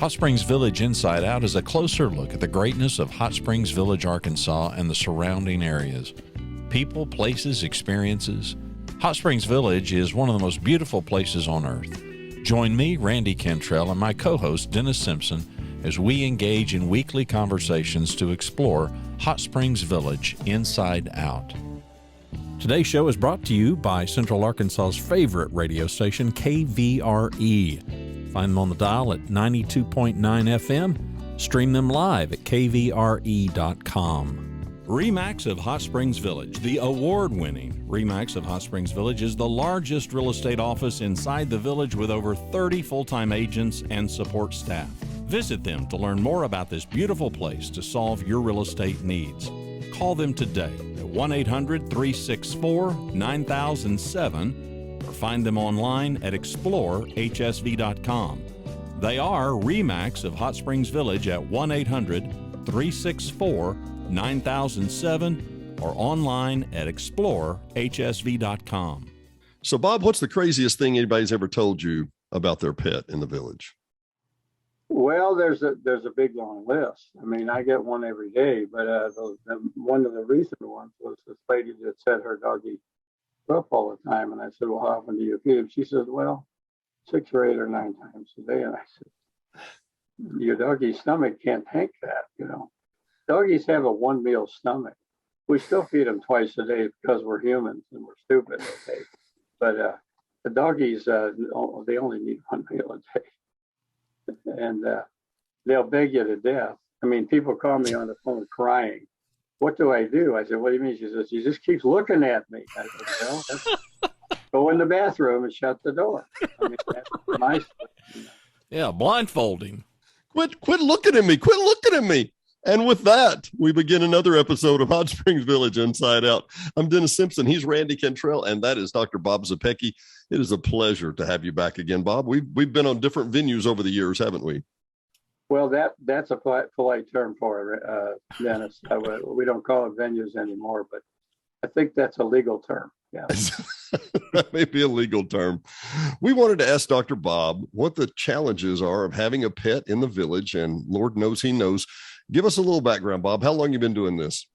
Hot Springs Village Inside Out is a closer look at the greatness of Hot Springs Village, Arkansas, and the surrounding areas. People, places, experiences. Hot Springs Village is one of the most beautiful places on earth. Join me, Randy Cantrell, and my co-host, Dennis Simpson, as we engage in weekly conversations to explore Hot Springs Village Inside Out. Today's show is brought to you by Central Arkansas's favorite radio station, KVRE. Find them on the dial at 92.9 FM. Stream them live at kvre.com. RE/MAX of Hot Springs Village, the award-winning RE/MAX of Hot Springs Village, is the largest real estate office inside the village with over 30 full-time agents and support staff. Visit them to learn more about this beautiful place to solve your real estate needs. Call them today at 1-800-364-9007 or find them online at explorehsv.com. They are RE/MAX of Hot Springs Village at 1-800-364-9007 or online at explorehsv.com. So, Bob, what's the craziest thing anybody's ever told you about their pet in the village? Well, there's a big long list. I mean, I get one every day, but one of the recent ones was this lady that said her doggy up all the time, and I said, "Well, how often do you feed him?" She says, "Well, 6 or 8 or 9 times a day." And I said, "Your doggy's stomach can't tank that, you know. Doggies have a 1-meal stomach. We still feed them twice a day because we're humans and we're stupid, okay? But the doggies, they only need 1 meal a day." And they'll beg you to death. I mean, people call me on the phone crying. "What do I do?" I said, "What do you mean?" She says, "She just keeps looking at me." I said, "Well, go in the bathroom and shut the door." I mean, that's my stuff, you know. Yeah, blindfolding. Quit looking at me. Quit looking at me. And with that, we begin another episode of Hot Springs Village Inside Out. I'm Dennis Simpson. He's Randy Cantrell, and that is Dr. Bob Zepecki. It is a pleasure to have you back again, Bob. We've been on different venues over the years, haven't we? Well, that's a polite term for it, Dennis. We don't call it venues anymore, but I think that's a legal term. Yeah. That may be a legal term. We wanted to ask Dr. Bob what the challenges are of having a pet in the village, and Lord knows he knows. Give us a little background, Bob. How long have you been doing this?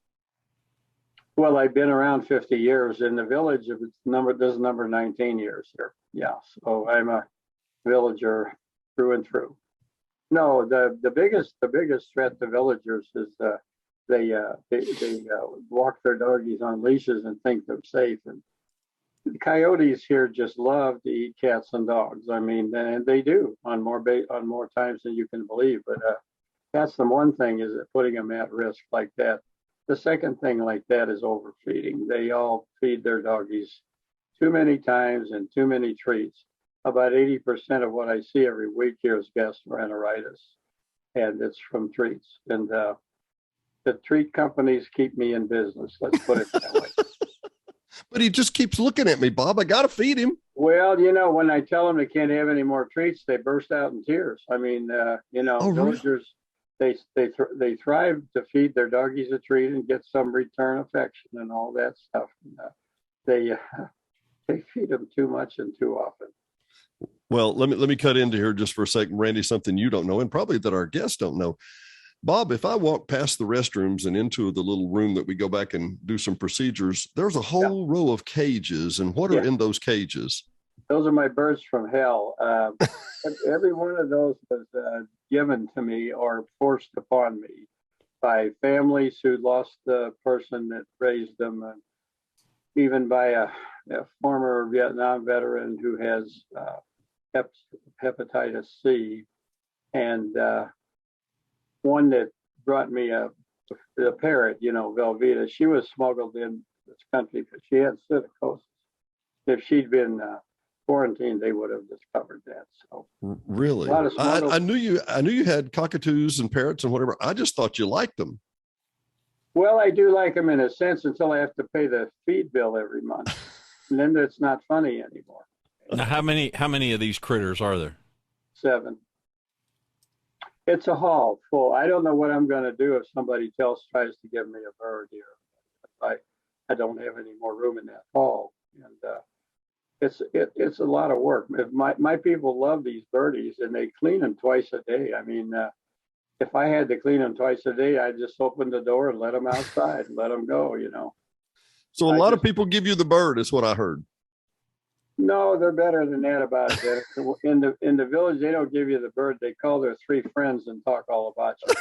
Well, I've been around 50 years in the village. This is number 19 years here. Yeah, so I'm a villager through and through. No, the biggest threat to villagers is they walk their doggies on leashes and think they're safe. And the coyotes here just love to eat cats and dogs. I mean, and they do on more times than you can believe. But that's the one thing, is that putting them at risk like that. The second thing like that is overfeeding. They all feed their doggies too many times and too many treats. About 80% of what I see every week here is gastroenteritis, and it's from treats. And the treat companies keep me in business. Let's put it that way. But he just keeps looking at me, Bob. I got to feed him. Well, you know, when I tell them they can't have any more treats, they burst out in tears. I mean, villagers, really? They thrive to feed their doggies a treat and get some return affection and all that stuff. And, they feed them too much and too often. Well, let me cut into here just for a second, Randy, something you don't know, and probably that our guests don't know. Bob, if I walk past the restrooms and into the little room that we go back and do some procedures, there's a whole row of cages. And what are in those cages? Those are my birds from hell. Every one of those was given to me or forced upon me by families who lost the person that raised them, and even by a former Vietnam veteran who has hepatitis C, and one that brought me a parrot, Velveeta. She was smuggled in this country because she had psittacosis. If she'd been quarantined, they would have discovered that. So really, I knew you had cockatoos and parrots and whatever. I just thought you liked them. Well, I do like them in a sense until I have to pay the feed bill every month, and then it's not funny anymore. Now, how many of these critters are there? 7. It's a hall full. I don't know what I'm going to do if somebody else tries to give me a bird here. I don't have any more room in that hall. And it's a lot of work. My people love these birdies, and they clean them twice a day. I mean, if I had to clean them twice a day, I'd just open the door and let them outside and let them go. So a lot of people give you the bird, is what I heard. No, they're better than that about it. In the village, they don't give you the bird. They call their 3 friends and talk all about you.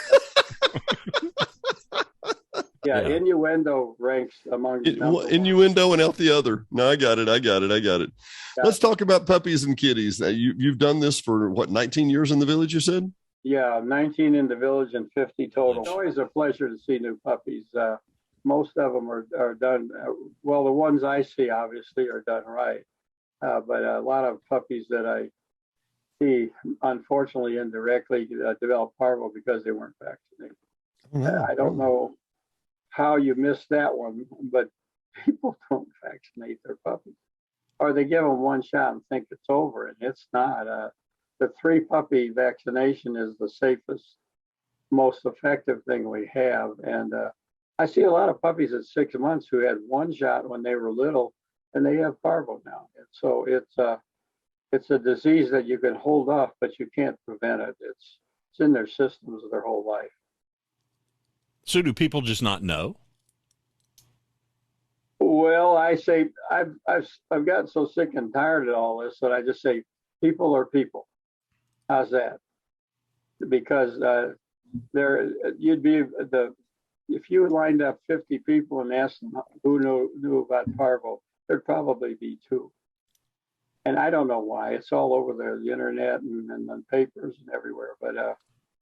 Yeah, innuendo ranks among innuendo and out the other. No, I got it. Yeah. Let's talk about puppies and kitties. You've done this for what, 19 years in the village, you said? Yeah, 19 in the village and 50 total. It's always a pleasure to see new puppies. Most of them are done well. The ones I see obviously are done right, but a lot of puppies that I see, unfortunately, indirectly develop parvo because they weren't vaccinated. I don't know how you missed that one, but people don't vaccinate their puppies, or they give them one shot and think it's over, and it's not. The 3 puppy vaccination is the safest, most effective thing we have, and I see a lot of puppies at 6 months who had 1 shot when they were little, and they have parvo now. And so it's a disease that you can hold off, but you can't prevent it. It's in their systems their whole life. So do people just not know? Well, I say I've gotten so sick and tired of all this that I just say people are people. How's that? Because you'd be if you lined up 50 people and asked them who knew about parvo, there'd probably be 2. And I don't know why. It's all over the internet and the papers and everywhere.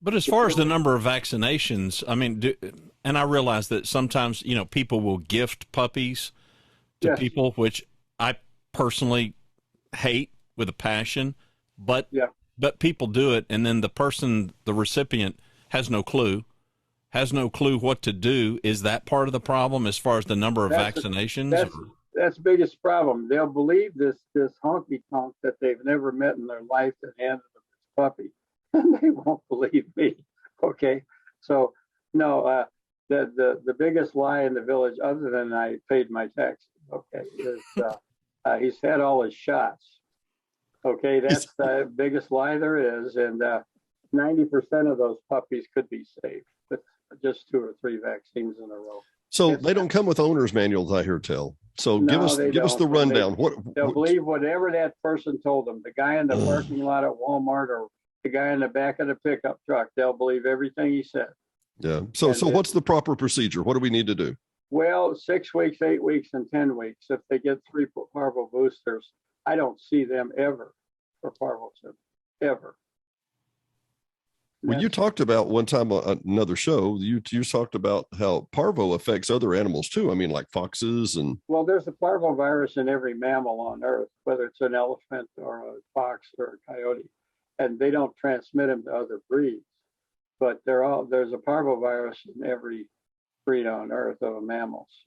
But as far as the number of vaccinations, I mean, and I realize that sometimes, people will gift puppies to people, which I personally hate with a passion, but people do it. And then the recipient has no clue what to do. Is that part of the problem as far as the number of vaccinations? That's the biggest problem. They'll believe this honky tonk that they've never met in their life that handed them this puppy. And they won't believe me. Okay. So no, the biggest lie in the village, other than I paid my taxes, okay, is he's had all his shots. Okay, that's the biggest lie there is, and 90% of those puppies could be saved with just 2 or 3 vaccines in a row. So they don't come with owner's manuals, I hear tell. So give us the rundown. They'll believe whatever that person told them. The guy in the parking lot at Walmart or the guy in the back of the pickup truck, they'll believe everything he said. Yeah. So what's the proper procedure? What do we need to do? Well, 6 weeks, 8 weeks, and 10 weeks. If they get 3 parvo boosters, I don't see them ever for parvo symptoms, ever. Well, you talked about one time on another show, you talked about how parvo affects other animals too. I mean, like foxes and. Well, there's a parvo virus in every mammal on Earth, whether it's an elephant or a fox or a coyote, and they don't transmit them to other breeds. But there's a parvo virus in every breed on Earth of mammals,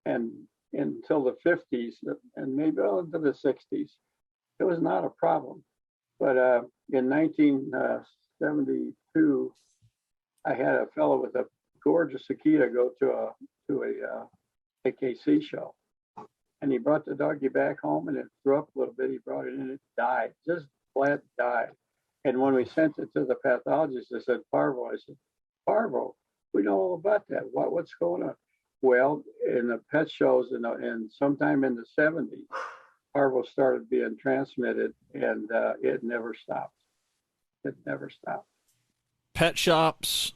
and until the 50s and maybe into the 60s, it was not a problem. But in 1972, I had a fellow with a gorgeous Akita go to a AKC show, and he brought the doggy back home, and it threw up a little bit. He brought it in, it died, just flat died. And when we sent it to the pathologist, they said parvo. I said, parvo? We know all about that. What's going on? Well, in the pet shows, and sometime in the 70s, parvo started being transmitted, and it never stopped. It never stopped. Pet shops,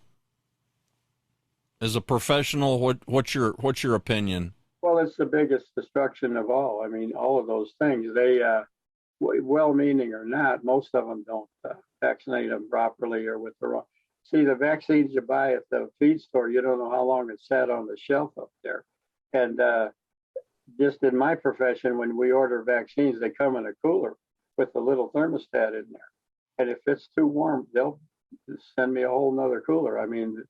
as a professional, what's your opinion? Well, it's the biggest destruction of all. I mean, all of those things, they, well-meaning or not, most of them don't vaccinate them properly or with the wrong. See, the vaccines you buy at the feed store, you don't know how long it sat on the shelf up there. And just in my profession, when we order vaccines, they come in a cooler with a little thermostat in there. And if it's too warm, they'll send me a whole nother cooler. I mean,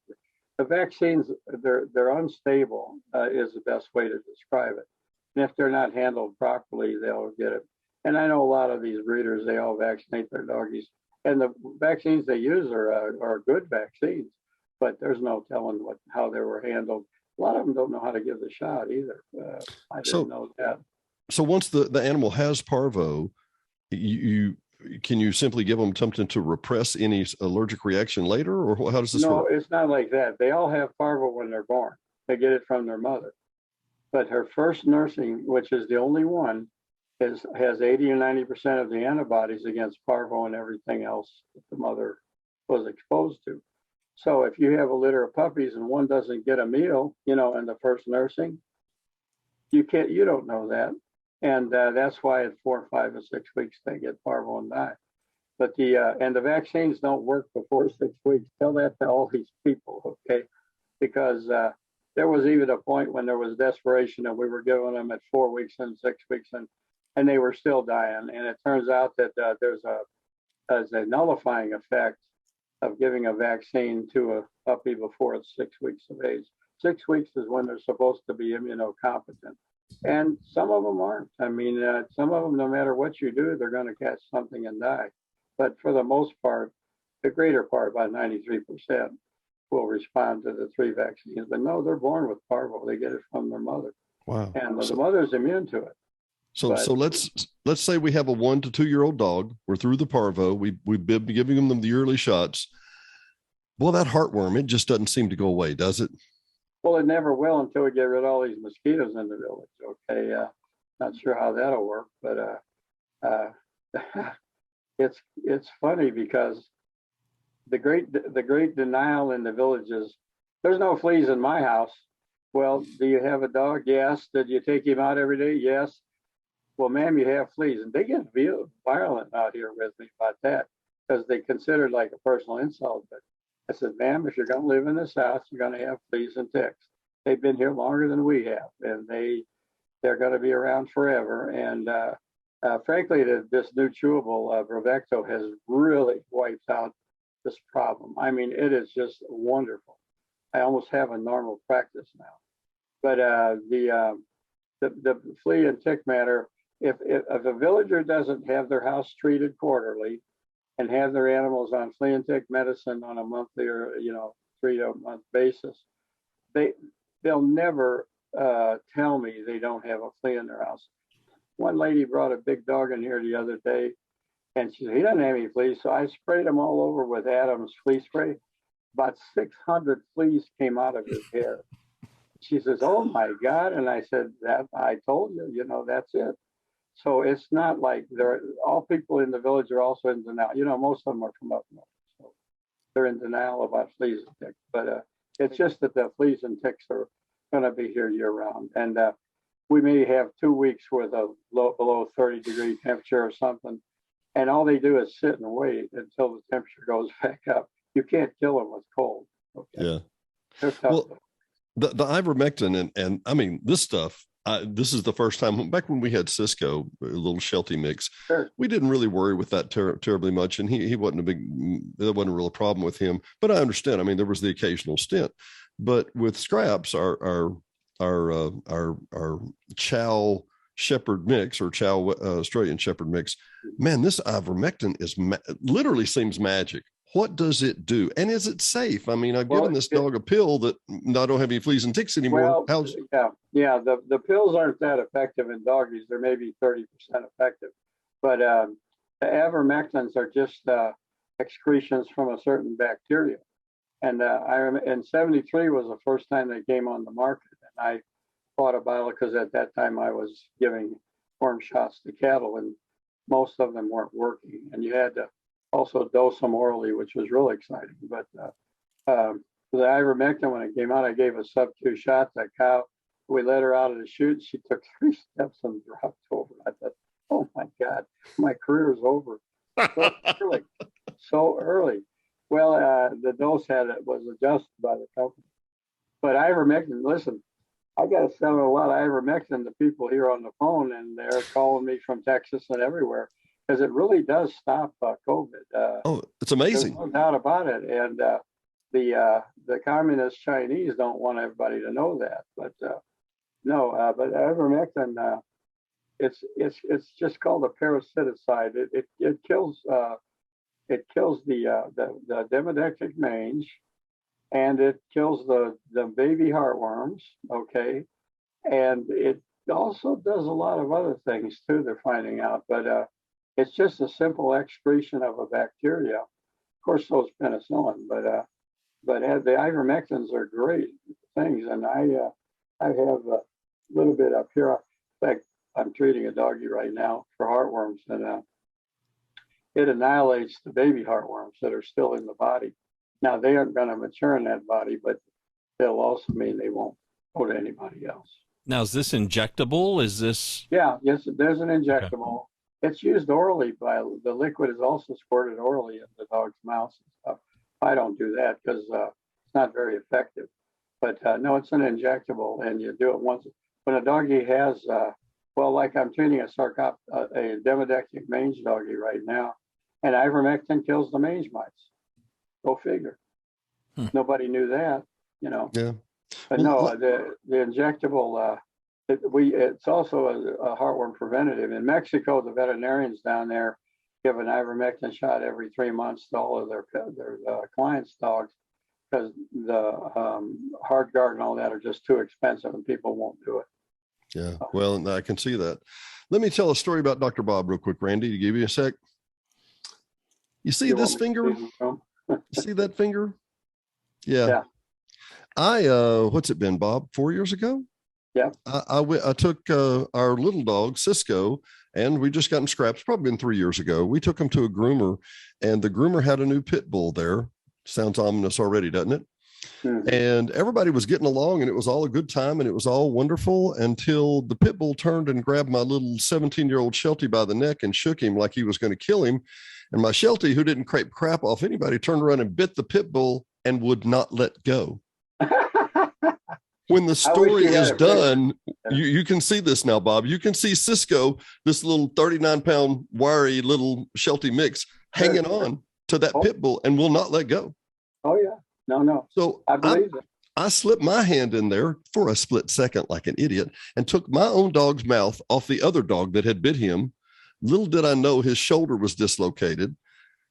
the vaccines, they're unstable is the best way to describe it. And if they're not handled properly, they'll get it. And I know a lot of these breeders, they all vaccinate their doggies. And the vaccines they use are good vaccines, but there's no telling how they were handled. A lot of them don't know how to give the shot either. I didn't know that. so once the animal has parvo, you can you simply give them something to repress any allergic reaction later, or how does this No, work? it's not like that. They all have parvo when they're born. They get it from their mother. But her first nursing, which is the only one, has 80 or 90% of the antibodies against parvo and everything else that the mother was exposed to. So if you have a litter of puppies and one doesn't get a meal, in the first nursing, you don't know that. And that's why at 4, 5, or 6 weeks they get parvo and die. But the vaccines don't work before 6 weeks. Tell that to all these people, okay? Because there was even a point when there was desperation and we were giving them at 4 weeks and 6 weeks and they were still dying. And it turns out that there's a nullifying effect of giving a vaccine to a puppy before it's 6 weeks of age. 6 weeks is when they're supposed to be immunocompetent. And some of them aren't. I mean, some of them, no matter what you do, they're going to catch something and die. But for the most part, the greater part, about 93%, will respond to the 3 vaccines. But no, they're born with parvo. They get it from their mother. Wow. And the mother's immune to it. So let's say we have a 1 to 2 year old dog. We're through the parvo. We've been giving them the yearly shots. Well, that heartworm, it just doesn't seem to go away, does it? Well, it never will until we get rid of all these mosquitoes in the village. Okay, not sure how that'll work, but it's funny because the great denial in the village is there's no fleas in my house. Well, do you have a dog? Yes. Did you take him out every day? Yes. Well, ma'am, you have fleas, and they get violent out here with me about that because they consider it like a personal insult. But I said, ma'am, if you're going to live in this house, you're going to have fleas and ticks. They've been here longer than we have, and they're going to be around forever. And frankly, this new chewable Bravecto has really wiped out this problem. I mean, it is just wonderful. I almost have a normal practice now. But the flea and tick matter, if a villager doesn't have their house treated quarterly and have their animals on flea and tick medicine on a monthly or 3 to a month basis, they'll never tell me they don't have a flea in their house. One lady brought a big dog in here the other day, and she said, he doesn't have any fleas. So I sprayed him all over with Adam's flea spray. About 600 fleas came out of his hair. She says, oh my God. And I said, I told you, that's it. So it's not like all people in the village are also in denial. Most of them are from up north. So they're in denial about fleas and ticks. But it's just that the fleas and ticks are going to be here year round. And we may have 2 weeks with a below 30-degree temperature or something. And all they do is sit and wait until the temperature goes back up. You can't kill them with cold. Okay? Yeah. They're tough. Well, the ivermectin and I mean, this stuff, this is the first time back when we had Cisco, a little Sheltie mix. Sure. We didn't really worry with that terribly much. And he wasn't there wasn't a real problem with him, but I understand. I mean, there was the occasional stint, but with Scraps, our Chow Shepherd mix or Chow Australian Shepherd mix, man, this ivermectin literally seems magic. What does it do? And is it safe? I mean, I've given this dog a pill that I don't have any fleas and ticks anymore. Well, yeah. The pills aren't that effective in doggies. They're maybe 30% effective. But the ivermectins are just excretions from a certain bacteria. And in 73 was the first time they came on the market. And I bought a bottle because at that time I was giving worm shots to cattle and most of them weren't working. And you had to also dose them orally, which was really exciting. But the ivermectin, when it came out, I gave a sub-2 shot to a cow. We let her out of the chute. She took 3 steps and dropped over. I thought, oh my God, my career is over. So early. Well, the dose was adjusted by the company. But ivermectin, listen, I got to sell a lot of ivermectin to people here on the phone, and they're calling me from Texas and everywhere because it really does stop COVID. It's amazing. There's no doubt about it. And the communist Chinese don't want everybody to know that. But but ivermectin, it's just called a parasiticide. It kills the Demodexic mange, and it kills the baby heartworms. Okay, and also does a lot of other things too, they're finding out, but it's just a simple excretion of a bacteria. Of course, so is penicillin, but the ivermectins are great things, and I have a little bit up here. In fact, I'm treating a doggy right now for heartworms, and it annihilates the baby heartworms that are still in the body. Now, they aren't going to mature in that body, but it'll also mean they won't go to anybody else. Now, is this injectable? Is this? Yeah, yes, there's an injectable. Okay. It's used orally. The liquid is also squirted orally in the dog's mouth and stuff. I don't do that because it's not very effective. But no, it's an injectable, and you do it once. When a doggy has, like I'm treating a demodectic mange doggy right now, and ivermectin kills the mange mites. Go figure. Nobody knew that, you know. Yeah. But no, the injectable, it's also a heartworm preventative. In Mexico, the veterinarians down there give an ivermectin shot every 3 months to all of their clients' dogs because the hard guard and all that are just too expensive and people won't do it. Yeah, well, I can see that. Let me tell a story about Dr. Bob real quick, Randy, to give you a sec. You see this finger? You see that finger? Yeah. What's it been, Bob? 4 years ago? Yeah. I took our little dog, Cisco, and we just got him scraps, probably been 3 years ago. We took him to a groomer, and the groomer had a new pit bull there. Sounds ominous already, doesn't it? Mm-hmm. And everybody was getting along, and it was all a good time, and it was all wonderful until the pit bull turned and grabbed my little 17-year-old Sheltie by the neck and shook him like he was going to kill him. And my Sheltie, who didn't scrape crap off anybody, turned around and bit the pit bull and would not let go. When the story is done, you can see this now, Bob. You can see Cisco, this little 39-pound wiry little Sheltie mix, hanging on to that pit bull and will not let go. Oh, yeah. No. So I believe it. I slipped my hand in there for a split second like an idiot and took my own dog's mouth off the other dog that had bit him. Little did I know his shoulder was dislocated.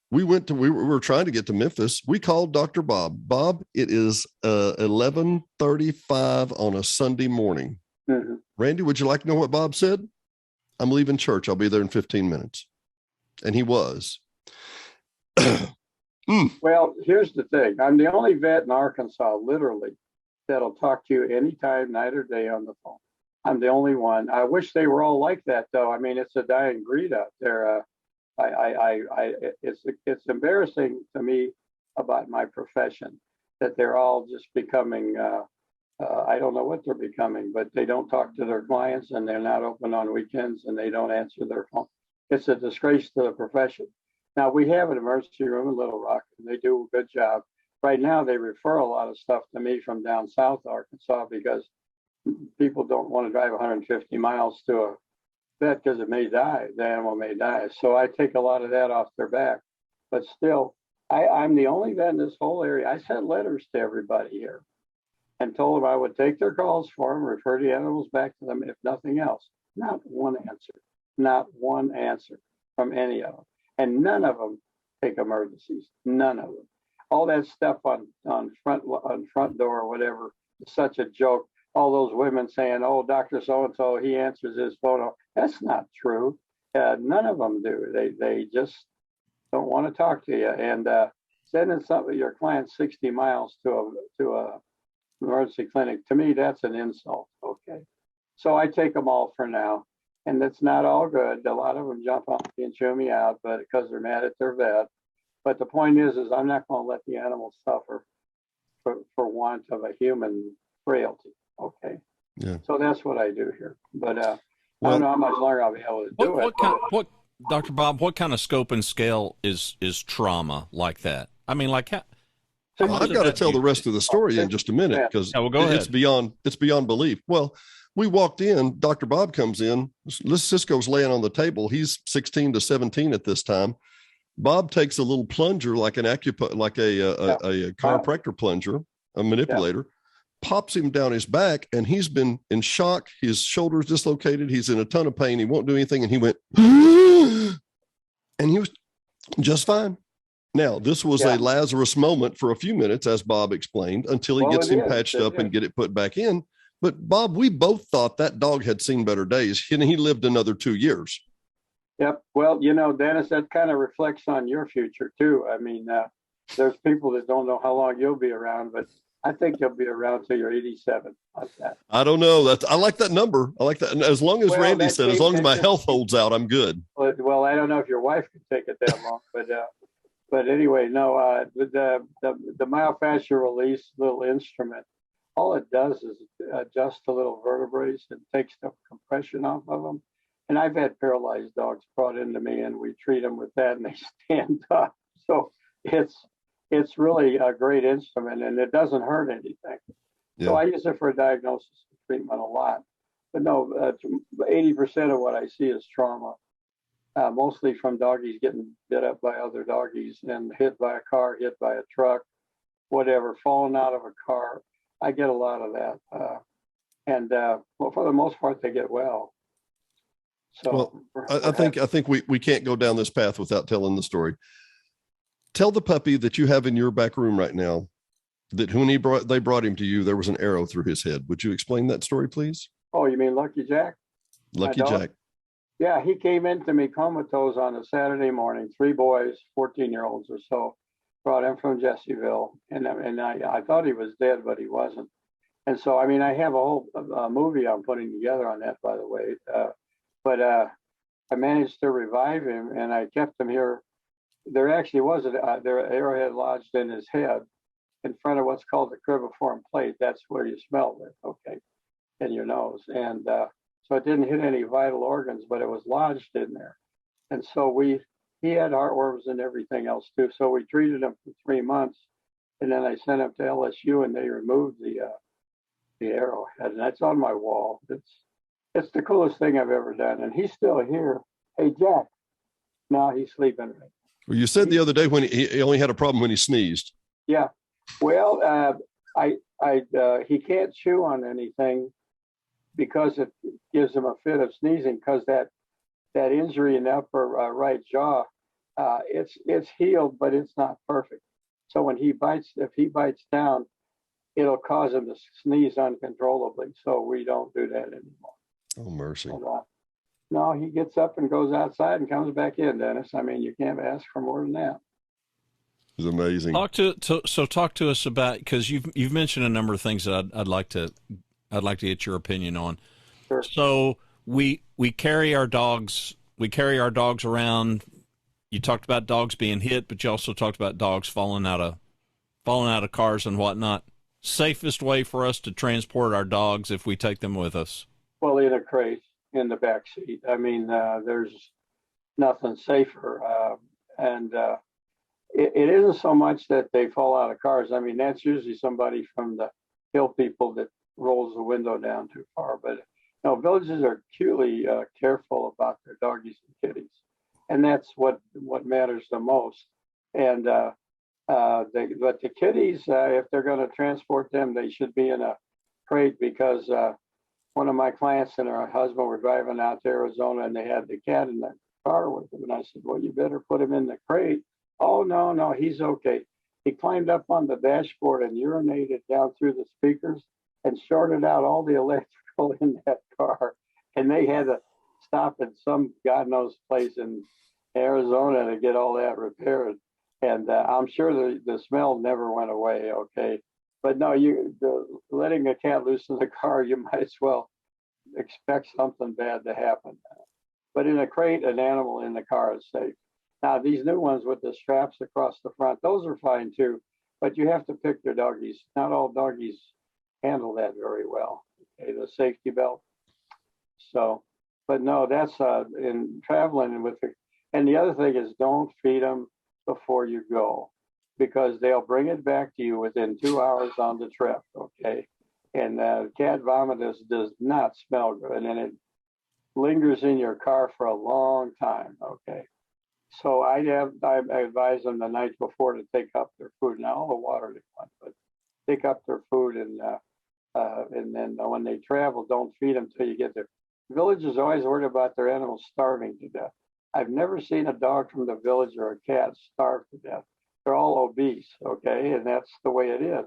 We were trying to get to Memphis. We called Dr. Bob. Bob, it is 11:35 on a Sunday morning. Mm-hmm. Randy, would you like to know what Bob said? I'm leaving church. I'll be there in 15 minutes. And he was. Well, here's the thing. I'm the only vet in Arkansas, literally, that'll talk to you anytime, night or day on the phone. I'm the only one. I wish they were all like that, though. I mean, it's a dying breed out there. It's embarrassing to me about my profession that they're all just becoming. I don't know what they're becoming, but they don't talk to their clients, and they're not open on weekends, and they don't answer their phone. It's a disgrace to the profession. Now, we have an emergency room in Little Rock, and they do a good job. Right now, they refer a lot of stuff to me from down south Arkansas because people don't want to drive 150 miles to a vet because it may die. The animal may die. So I take a lot of that off their back. But still, I'm the only vet in this whole area. I sent letters to everybody here and told them I would take their calls for them, refer the animals back to them, if nothing else. Not one answer from any of them. And none of them take emergencies. None of them. All that stuff on front door or whatever is such a joke. All those women saying, "Oh, Dr. So-and-so, he answers his phone." That's not true. None of them do. They just don't want to talk to you. And sending some of your clients 60 miles to a emergency clinic, to me, that's an insult. Okay. So I take them all for now. And it's not all good. A lot of them jump on me and chew me out, but because they're mad at their vet. But the point is I'm not going to let the animals suffer for want of a human frailty. Okay. Yeah. So that's what I do here. But I don't know how much longer I'll be able to do it. What, Dr. Bob? What kind of scope and scale is trauma like that? I mean, like how? I've got to tell the rest of the story in just a minute because it's beyond belief. Well. We walked in, Dr. Bob comes in, Cisco's laying on the table. He's 16 to 17 at this time. Bob takes a little plunger, like a chiropractor plunger, a manipulator, pops him down his back, and he's been in shock. His shoulder's dislocated. He's in a ton of pain. He won't do anything. And he went, and he was just fine. Now, this was a Lazarus moment for a few minutes, as Bob explained, until he gets him patched up and get it put back in. But Bob, we both thought that dog had seen better days, and he lived another 2 years. Yep. Well, Dennis, that kind of reflects on your future too. I mean, there's people that don't know how long you'll be around, but I think you'll be around till you're 87. Like that. I don't know. I like that number. I like that. And as long as Randy said, as long as my health holds out, I'm good. Well, I don't know if your wife can take it that long, but anyway, no. The myofascial release little instrument, all it does is adjust the little vertebrae and takes the compression off of them. And I've had paralyzed dogs brought into me, and we treat them with that, and they stand up. So it's really a great instrument, and it doesn't hurt anything. Yeah. So I use it for diagnosis and treatment a lot. But no, 80% of what I see is trauma, mostly from doggies getting bit up by other doggies and hit by a car, hit by a truck, whatever, falling out of a car. I get a lot of that. And well, for the most part, they get well. So well, I think we can't go down this path without telling the story. Tell the puppy that you have in your back room right now that when they brought him to you, there was an arrow through his head. Would you explain that story, please? Oh, you mean Lucky Jack? Lucky Jack. Yeah, he came into me comatose on a Saturday morning. 3 boys, 14-year-olds or so, brought him from Jessieville, and I thought he was dead, but he wasn't. And so, I mean, I have a whole movie I'm putting together on that, by the way. But I managed to revive him, and I kept him here. There actually was an arrowhead lodged in his head in front of what's called the cribriform plate. That's where you smell it, okay, in your nose. And so it didn't hit any vital organs, but it was lodged in there. And so he had heartworms and everything else too. So we treated him for 3 months, and then I sent him to LSU, and they removed the arrowhead, and that's on my wall. It's the coolest thing I've ever done, and he's still here. Hey, Jack. No, he's sleeping right. Well, you said the other day when he only had a problem when he sneezed. Yeah. Well, he can't chew on anything because it gives him a fit of sneezing, because that injury in the upper right jaw, it's healed, but it's not perfect. So when if he bites down, it'll cause him to sneeze uncontrollably. So we don't do that anymore. Oh, mercy. No, he gets up and goes outside and comes back in, Dennis. I mean, you can't ask for more than that. It's amazing. Talk to us about, because you've mentioned a number of things that I'd like to get your opinion on. Sure. So we carry our dogs around. You talked about dogs being hit, but you also talked about dogs falling out of cars and whatnot. Safest way for us to transport our dogs if we take them with us? Well, in a crate in the back seat. I mean, there's nothing safer. It isn't so much that they fall out of cars. I mean, that's usually somebody from the hill people that rolls the window down too far. But no, villages are acutely careful about their doggies and kitties, and that's what matters the most. And but the kitties, if they're going to transport them, they should be in a crate, because one of my clients and her husband were driving out to Arizona, and they had the cat in the car with them. And I said, well, you better put him in the crate. Oh, no, he's okay. He climbed up on the dashboard and urinated down through the speakers and shorted out all the electrical in that car. And they had to stop at some God knows place in Arizona to get all that repaired. And I'm sure the smell never went away, okay? But no, letting a cat loose in the car, you might as well expect something bad to happen. But in a crate, an animal in the car is safe. Now, these new ones with the straps across the front, those are fine too, but you have to pick your doggies. Not all doggies handle that very well, okay, the safety belt. So, but no, that's in traveling with and the other thing is, don't feed them before you go, because they'll bring it back to you within 2 hours on the trip, okay? And cat vomit does not smell good, and it lingers in your car for a long time, okay? So I advise them the night before to take up their food, not all the water they want, but take up their food, and then when they travel, don't feed them till you get there. The village is always worried about their animals starving to death. I've never seen a dog from the village or a cat starve to death. They're all obese, okay, and that's the way it is.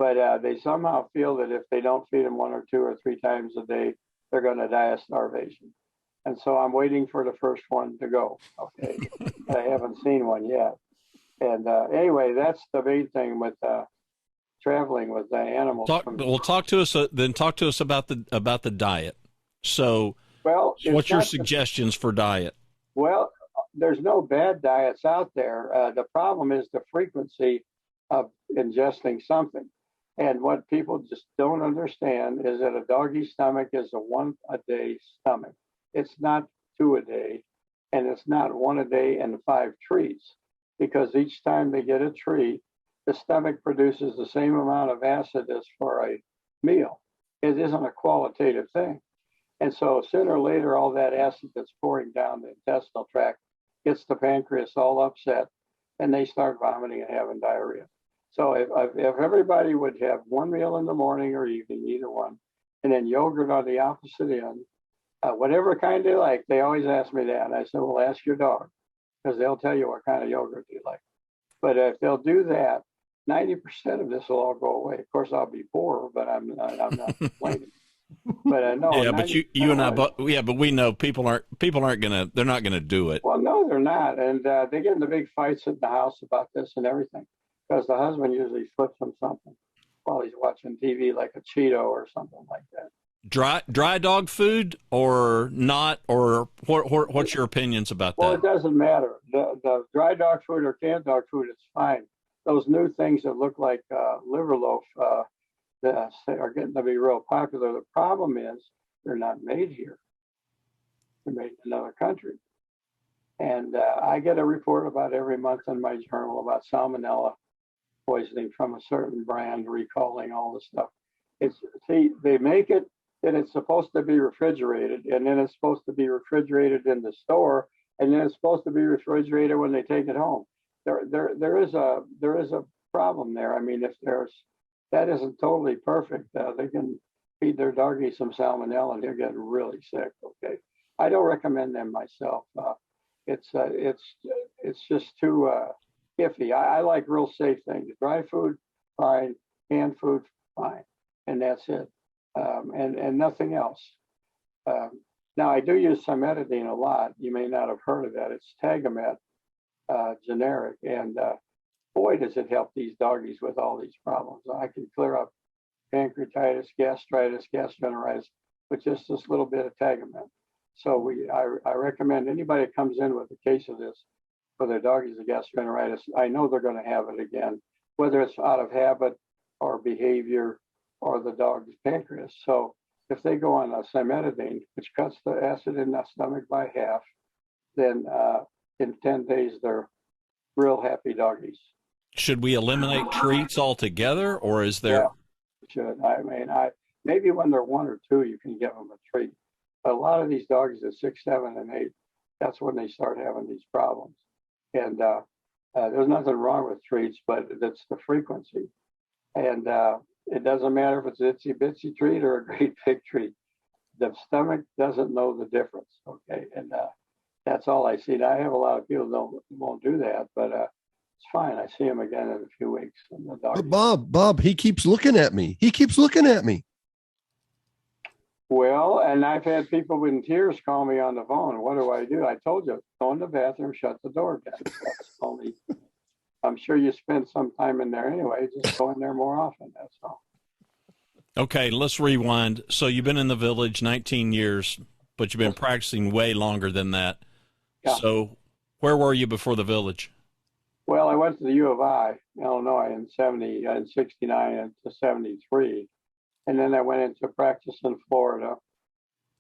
But they somehow feel that if they don't feed them 1 or 2 or 3 times a day, they're going to die of starvation. And so I'm waiting for the first one to go. Okay, I haven't seen one yet. And anyway, that's the main thing with traveling with the animals. Talk to us about the diet. So, well, what's your suggestions for diet? Well, there's no bad diets out there. The problem is the frequency of ingesting something. And what people just don't understand is that a doggy's stomach is a 1 a day stomach. It's not 2 a day, and it's not 1 a day and 5 treats, because each time they get a treat, the stomach produces the same amount of acid as for a meal. It isn't a qualitative thing. And so sooner or later, all that acid that's pouring down the intestinal tract gets the pancreas all upset, and they start vomiting and having diarrhea. So if everybody would have 1 meal in the morning or evening, either one, and then yogurt on the opposite end, whatever kind they like, they always ask me that. And I said, well, ask your dog, because they'll tell you what kind of yogurt they like. But if they'll do that, 90% of this will all go away. Of course, I'll be poor, but I'm not complaining. But no. Yeah, but you and I, but we know people aren't they're not gonna do it. Well, no, they're not, and they get into big fights in the house about this and everything, because the husband usually flips them something while he's watching TV, like a Cheeto or something like that. Dry dog food or not, or what's your opinions about that? Well, it doesn't matter. The dry dog food or canned dog food is fine. Those new things that look like liver loaf are getting to be real popular. The problem is they're not made here. They're made in another country. And I get a report about every month in my journal about salmonella poisoning from a certain brand, recalling all the stuff. They make it that it's supposed to be refrigerated, and then it's supposed to be refrigerated in the store, and then it's supposed to be refrigerated when they take it home. There is a problem there. I mean, that isn't totally perfect. They can feed their doggy some salmonella and they'll get really sick. Okay, I don't recommend them myself. It's just too iffy. I like real safe things. Dry food, fine. Canned food, fine, and that's it. And nothing else. Now I do use cimetidine a lot. You may not have heard of that. It's Tagamet, generic, and boy, does it help these doggies with all these problems. I can clear up pancreatitis, gastritis, gastroenteritis with just this little bit of Tagamet. So I recommend anybody that comes in with a case of this for their doggies with gastroenteritis, I know they're going to have it again, whether it's out of habit or behavior or the dog's pancreas. So if they go on a cimetidine, which cuts the acid in the stomach by half, then in 10 days, they're real happy doggies. Should we eliminate treats altogether, or is there? Yeah, should. I mean, maybe when they're 1 or 2, you can give them a treat. But a lot of these doggies at 6, 7, and 8, that's when they start having these problems. And there's nothing wrong with treats, but it's the frequency. And it doesn't matter if it's an itsy bitsy treat or a great big treat. The stomach doesn't know the difference. Okay, and that's all I see. Now, I have a lot of people that won't do that, but it's fine. I see him again in a few weeks. And the but Bob, he keeps looking at me. Well, and I've had people in tears call me on the phone. What do? I told you, go in the bathroom, shut the door again. That's only. I'm sure you spend some time in there anyway. Just go in there more often. That's all. Okay, let's rewind. So you've been in the village 19 years, but you've been practicing way longer than that. Yeah. So where were you before the village? Well, I went to the U of I, Illinois, in 69 and to 73. And then I went into practice in Florida.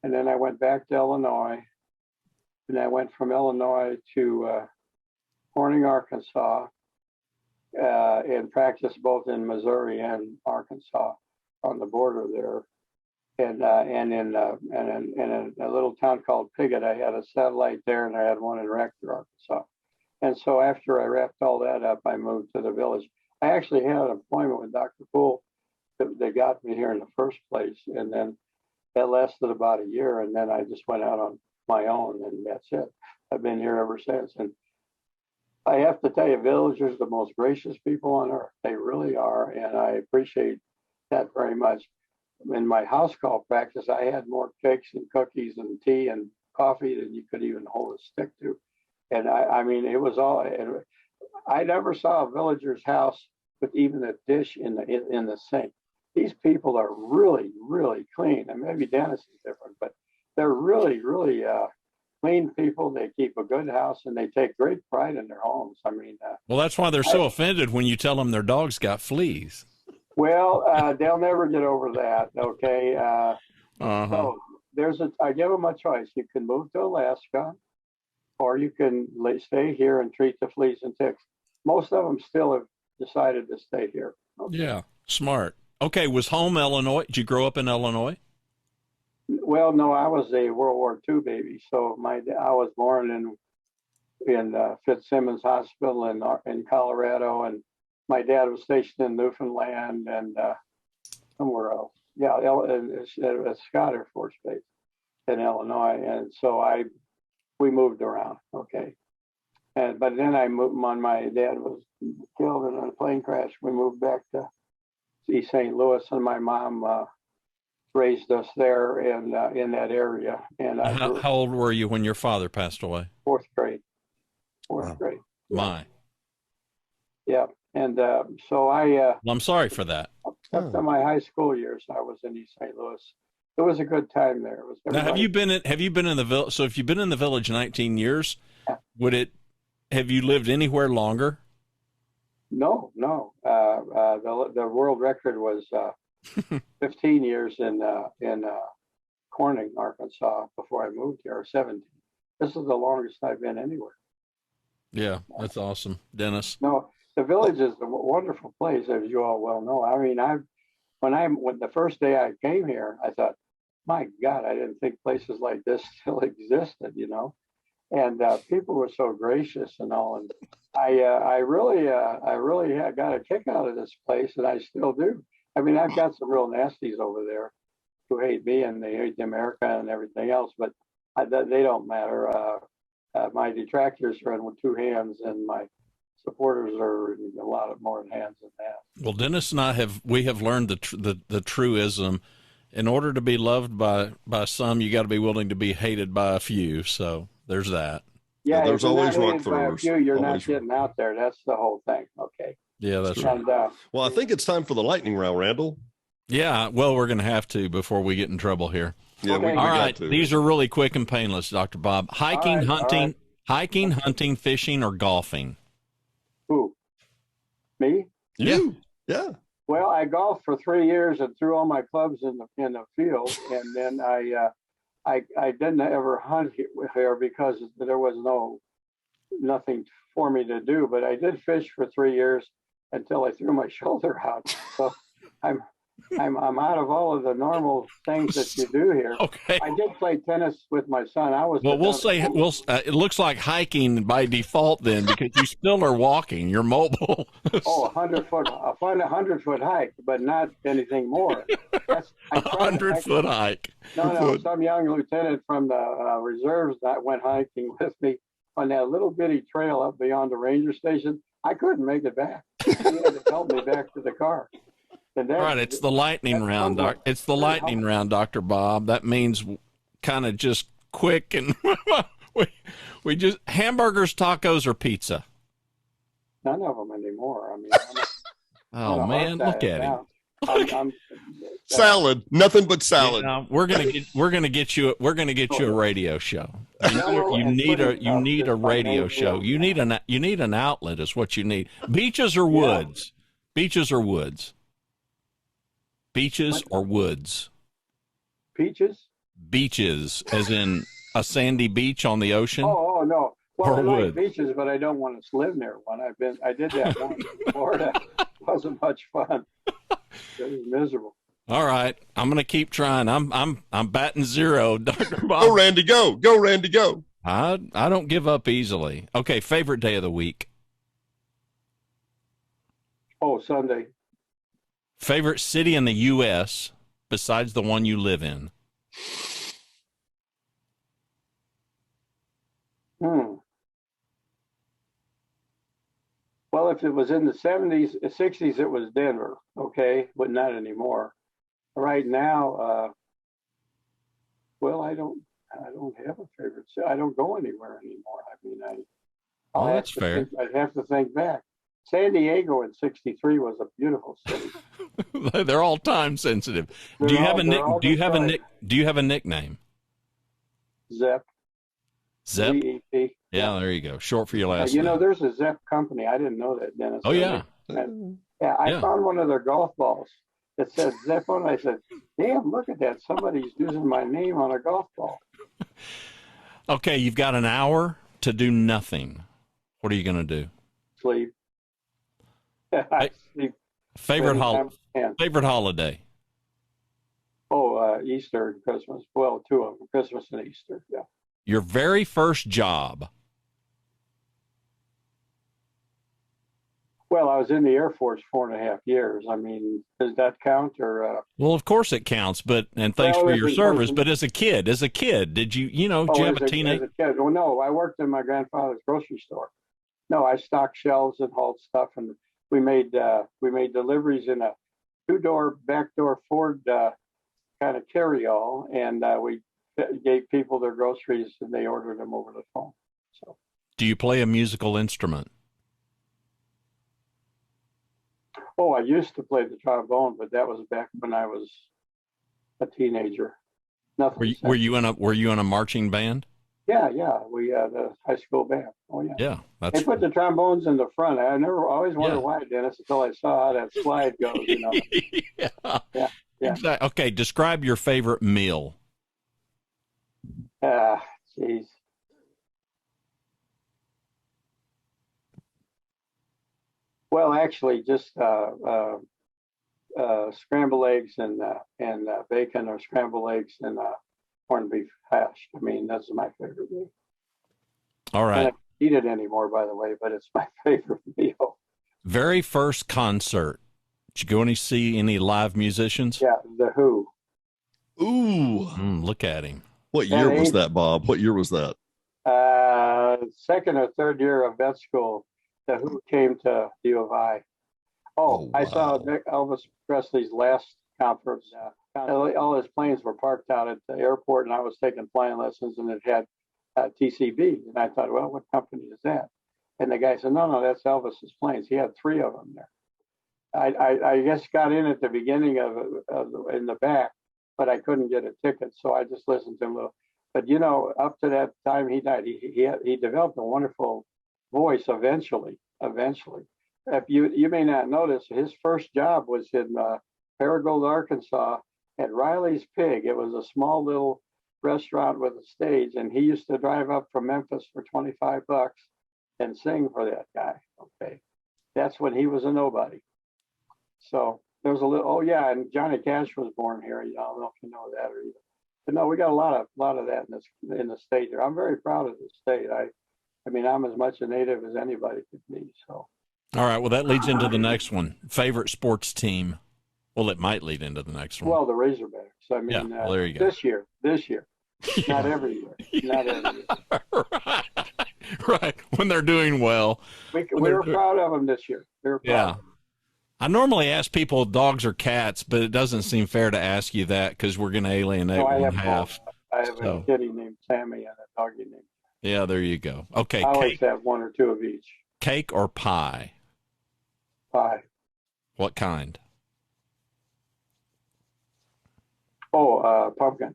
And then I went back to Illinois. And I went from Illinois to Corning, Arkansas, and practiced both in Missouri and Arkansas on the border there. And in a little town called Piggott, I had a satellite there, and I had one in Rector, Arkansas. And so after I wrapped all that up, I moved to the village. I actually had an appointment with Dr. Poole that got me here in the first place. And then that lasted about a year. And then I just went out on my own, and that's it. I've been here ever since. And I have to tell you, villagers are the most gracious people on earth. They really are, and I appreciate that very much. In my house call practice, I had more cakes and cookies and tea and coffee than you could even hold a stick to. And I mean, it was all. I never saw a villager's house with even a dish in the sink. These people are really, really clean. And maybe Dennis is different, but they're really, really clean people. They keep a good house and they take great pride in their homes. I mean, well, that's why they're so offended when you tell them their dog's got fleas. Well, they'll never get over that. Okay. So I give them a choice. You can move to Alaska, or you can stay here and treat the fleas and ticks. Most of them still have decided to stay here. Okay. Yeah, smart. Okay, was home Illinois? Did you grow up in Illinois? Well, no, I was a World War II baby. So I was born in Fitzsimmons Hospital in Colorado, and my dad was stationed in Newfoundland and somewhere else. Yeah, at Scott Air Force Base in Illinois, and so we moved around. Okay, but then I moved. My dad was killed in a plane crash. We moved back to East St. Louis, and my mom raised us there in that area. And how old were you when your father passed away? Fourth grade. Fourth grade. My. Yeah, and so well, I'm sorry for that. Up to my high school years, I was in East St. Louis. It was a good time there. It was. Now, have you been in the village? So, if you've been in the village 19 years, have you lived anywhere longer? No. The world record was 15 years in Corning, Arkansas, before I moved here, or 17. This is the longest I've been anywhere. Yeah, that's awesome, Dennis. No, the village is a wonderful place, as you all well know. I mean, when the first day I came here, I thought, my God, I didn't think places like this still existed, you know. And people were so gracious and all. And I really got a kick out of this place, and I still do. I mean, I've got some real nasties over there who hate me and they hate America and everything else, but they don't matter. My detractors are in with two hands, and my supporters are in a lot of more hands than that. Well, Dennis and I have learned the truism: in order to be loved by some, you got to be willing to be hated by a few. So there's that. Yeah, there's always rock throwers. You're not getting out there. That's the whole thing. Okay. Yeah, that's right. Well, I think it's time for the lightning round, Randall. Yeah, well, we're going to have to before we get in trouble here. Yeah, okay. All right, these are really quick and painless, Dr. Bob. Hiking, hunting, fishing, or golfing? Who? Me? You? Yeah. Well, I golfed for 3 years and threw all my clubs in the field, and then I didn't ever hunt here because there was nothing for me to do. But I did fish for 3 years until I threw my shoulder out. So I'm out of all of the normal things that you do here. Okay. I did play tennis with my son. It looks like hiking by default then, because you still are walking. You're mobile. 100-foot hike, but not anything more. That's 100-foot hike. No, some young lieutenant from the reserves that went hiking with me on that little bitty trail up beyond the ranger station. I couldn't make it back. He had to help me back to the car. All right, it's the lightning round, Doc. It's the lightning round, Dr. Bob. That means kind of just quick and we just hamburgers, tacos, or pizza. None of them anymore. I mean, oh man, look at him. Salad, nothing but salad. We're gonna get you a radio show. You need a radio show. You need an outlet is what you need. Beaches or woods? Beaches or woods? Beaches or woods? Peaches? Beaches, as in a sandy beach on the ocean? Oh no. Well, I like woods? beaches, but I don't want to live near one. I did that once in Florida. It wasn't much fun. It was miserable. All right, I'm gonna keep trying. I'm batting zero, Dr. Bob. Go, Randy, go. Go, Randy, go. I don't give up easily. Okay, favorite day of the week? Oh, Sunday. Favorite city in the U.S. besides the one you live in? Well, if it was in the 70s, 60s, it was Denver, okay, but not anymore. Right now, well, I don't have a favorite city. I don't go anywhere anymore. I mean, Oh, that's fair. I'd have to think back. San Diego in '63 was a beautiful city. They're all time sensitive. Do you have a nickname? Zep. Zep. Z-E-P. Yeah, there you go. Short for your last You name. know, there's a Zep company. I didn't know that, Dennis. Oh, yeah. Yeah, I found one of their golf balls that said Zep on it. I said, damn, look at that. Somebody's using my name on a golf ball. Okay, you've got an hour to do nothing. What are you going to do? Sleep. I sleep. Favorite holiday? Oh, Easter and Christmas. Well, two of them, Christmas and Easter, yeah. Your very first job? Well, I was in the Air Force 4.5 years. I mean, does that count or? Well, of course it counts, and thanks for your service. But as a kid, did you have a teenage? As a kid, well, no, I worked in my grandfather's grocery store. No, I stocked shelves and hauled stuff, and we made deliveries in a two-door, back-door Ford kind of carry-all, and we gave people their groceries, and they ordered them over the phone. So, do you play a musical instrument? Oh, I used to play the trombone, but that was back when I was a teenager. Nothing. Were you in a marching band? Yeah. We had a high school band. Oh, yeah. Yeah. They put the trombones in the front. I always wondered why, Dennis, until I saw how that slide goes, you know. Yeah. Exactly. Okay, describe your favorite meal. Jeez. Well, actually, just scrambled eggs and bacon, or scrambled eggs and corned beef hash. I mean, that's my favorite meal. All right. And I don't eat it anymore, by the way, but it's my favorite meal. Very first concert. Did you go see any live musicians? Yeah, The Who. Ooh. Look at him. What year was that, Bob? What year was that? Second or third year of vet school. The Who came to U of I. Oh, I wow. saw Elvis Presley's last conference. All his planes were parked out at the airport, and I was taking flying lessons, and it had TCB. And I thought, well, what company is that? And the guy said, no, that's Elvis's planes. He had 3 of them there. I just got in at the beginning in the back, but I couldn't get a ticket, so I just listened to him a little. But you know, up to that time he died, he developed a wonderful voice eventually. If you may not notice, his first job was in Paragould, Arkansas, at Riley's Pig. It was a small little restaurant with a stage, and he used to drive up from Memphis for $25 and sing for that guy. Okay, that's when he was a nobody. So there was a little. Oh yeah, and Johnny Cash was born here. I don't know if you know that or either. But no, we got a lot of that in the state here. I'm very proud of the state. I mean, I'm as much a native as anybody could be. So. All right. Well, that leads into the next one. Favorite sports team? Well, it might lead into the next one. Well, the Razorbacks. I mean, well, there you go. This year, not every year, not every year. Right. When they're doing well. We were proud of them this year. Yeah. I normally ask people dogs or cats, but it doesn't seem fair to ask you that because we're going to alienate one half. I have a kitty named Sammy and a doggy named. Yeah, there you go. Okay. I always have 1 or 2 of each. Cake or pie? Pie. What kind? Oh, pumpkin.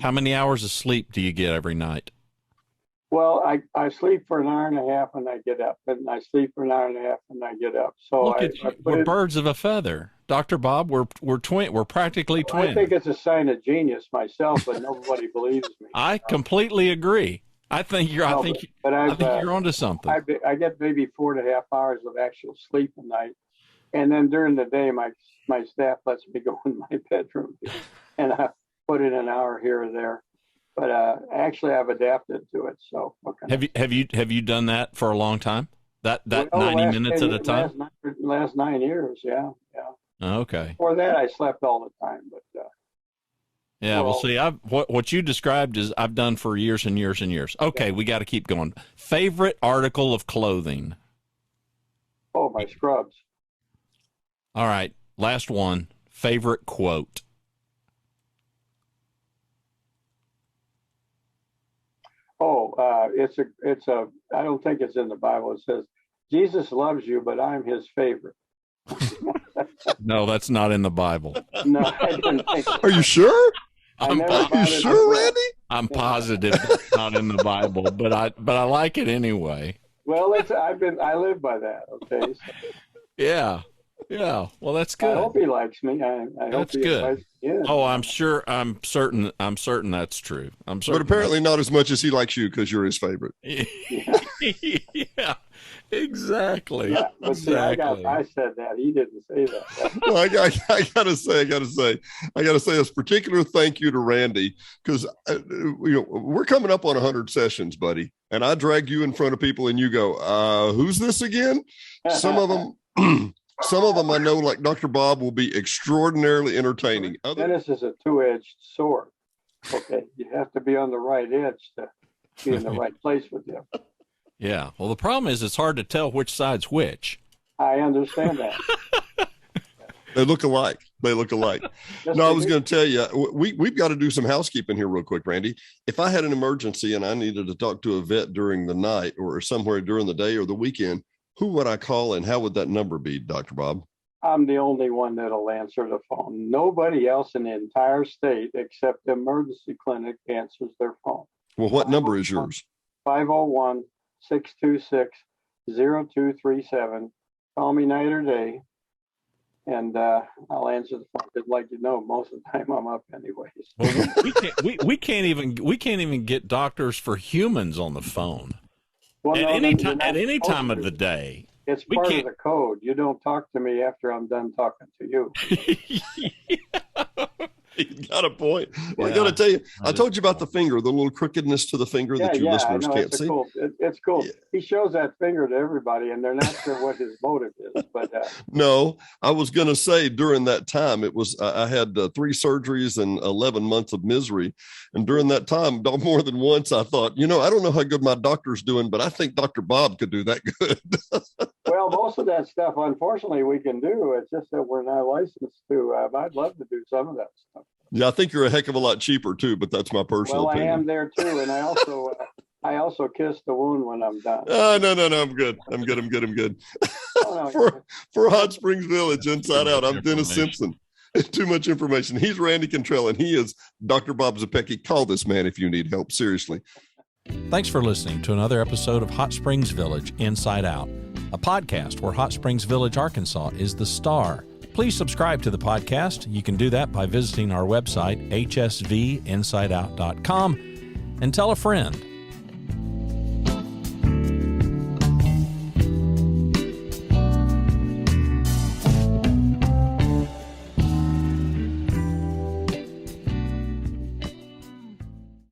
How many hours of sleep do you get every night? Well, I sleep for an hour and a half and I get up, and I sleep for an hour and a half and I get up. So Look at you. We're birds of a feather, Dr. Bob. We're twin. We're practically twins. I think it's a sign of genius myself, but nobody believes me. I completely agree. I think you're onto something. I get maybe 4.5 hours of actual sleep a night, and then during the day, my staff lets me go in my bedroom, and I put in an hour here or there. But actually, I've adapted to it. So have you done that for a long time? That 90 minutes at a time. Last 9 years, yeah. Okay. Before that, I slept all the time, but. Yeah, well, see, what you described is I've done for years and years and years. Okay, we got to keep going. Favorite article of clothing? Oh, my scrubs. All right. Last one. Favorite quote. Oh, I don't think it's in the Bible. It says, Jesus loves you, but I'm his favorite. No, that's not in the Bible. No, I didn't think so. Are you sure? I I'm never po- thought Are you it sure, was- Randy? I'm positive it's not in the Bible, but I like it anyway. Well, I live by that. Okay. So Yeah. Yeah. Well, that's I good. hope he likes me. I hope That's he good. invites me in. Oh, I'm certain that's true. I'm certain. But apparently not as much as he likes you because you're his favorite. Yeah, exactly. Yeah, but see, Exactly. I said that. He didn't say that. Well, I gotta say a particular thank you to Randy because we're coming up on 100 sessions, buddy, and I drag you in front of people and you go, "Who's this again?" Some of them, I know, like Dr. Bob, will be extraordinarily entertaining. Dennis is a two-edged sword. Okay, you have to be on the right edge to be in the right place with him. Yeah. Well, the problem is it's hard to tell which side's which. I understand that. They look alike. Yes, No, I they was do. going to tell you, we've got to do some housekeeping here real quick, Randy. If I had an emergency and I needed to talk to a vet during the night or somewhere during the day or the weekend, who would I call and how would that number be, Dr. Bob? I'm the only one that'll answer the phone. Nobody else in the entire state except the emergency clinic answers their phone. Well, what number is yours? 501-626-0237. Call me night or day, and I'll answer the phone. Because, like you know, most of the time I'm up anyways. Well, we can't even get doctors for humans on the phone Well, at no, any then you're time not any supposed time to. of the day. It's we part of can't- the code. You don't talk to me after I'm done talking to you. You got a point. Well, Yeah. I got to tell you, I That told is you about the finger, the little crookedness to the finger that you I listeners know. can't It's see. cool. It's cool. Yeah. He shows that finger to everybody, and they're not sure what his motive is. But No, I was going to say during that time, it was, I had 3 surgeries and 11 months of misery. And during that time, more than once, I thought, I don't know how good my doctor's doing, but I think Dr. Bob could do that good. well, most of that stuff, unfortunately, we can do. It's just that we're not licensed to. I'd love to do some of that stuff. Yeah, I think you're a heck of a lot cheaper too, but that's my personal Well, I opinion. am there too, and I also kiss the wound when I'm done. No, I'm good. I'm good. Oh, no, For Hot Springs Village, Inside Out, I'm Dennis information. Simpson. Too much information. He's Randy Cantrell, and he is Dr. Bob Zepecki. Call this man if you need help. Seriously. Thanks for listening to another episode of Hot Springs Village Inside Out, a podcast where Hot Springs Village, Arkansas is the star. Please subscribe to the podcast. You can do that by visiting our website, hsvinsideout.com, and tell a friend.